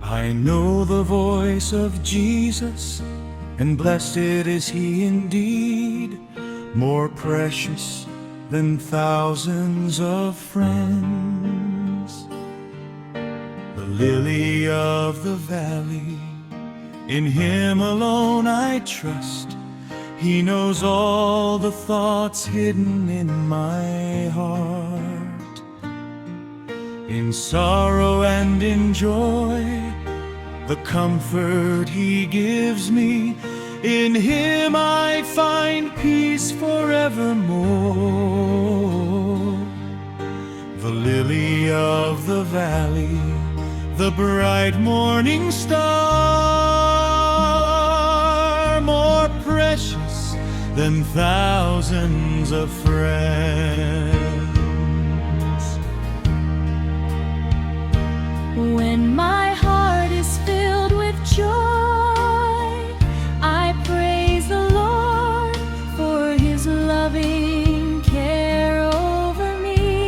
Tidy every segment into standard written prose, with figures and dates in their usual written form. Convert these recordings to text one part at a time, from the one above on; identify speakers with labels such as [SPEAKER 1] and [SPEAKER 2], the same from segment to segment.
[SPEAKER 1] I know the voice of Jesus, and blessed is he indeed, more precious than thousands of friends. The lily of the valley, in him alone I trust. He knows all the thoughts hidden in my heart. In sorrow and in joy, the comfort he gives me, in him I find peace forevermore. The lily of the valley, the bright morning star, more precious than thousands of friends.
[SPEAKER 2] When my heart is filled with joy, I praise the Lord for his loving care over me.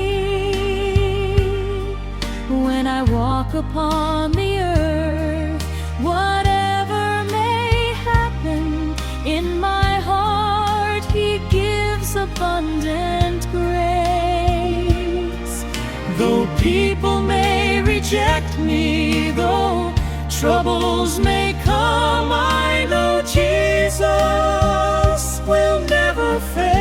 [SPEAKER 2] When I walk upon the earth, whatever may happen, in my heart he gives abundant grace. Though people may reject me, though troubles may come, I know Jesus will never fail.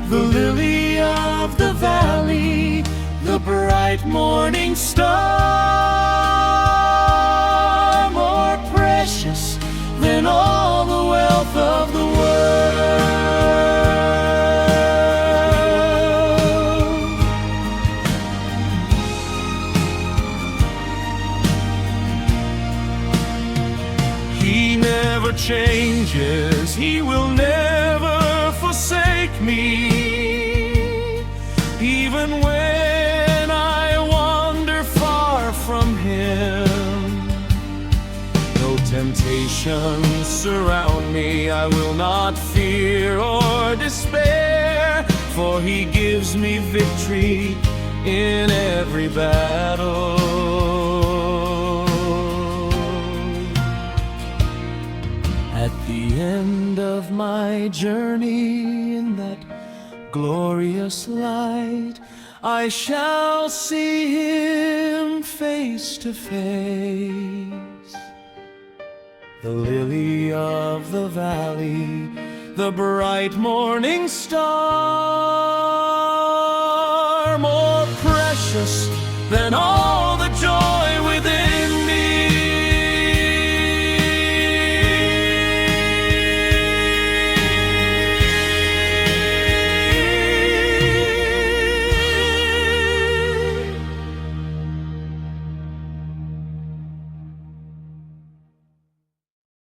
[SPEAKER 2] The lily of the valley, the bright morning star, more precious than all the wealth of the world. He never changes, he will never forsake me. Even when I wander far from him, though temptations surround me, I will not fear or despair, for he gives me victory in every battle. At the end of my journey, in that glorious light, I shall see him face to face. The lily of the valley, the bright morning star, more precious than all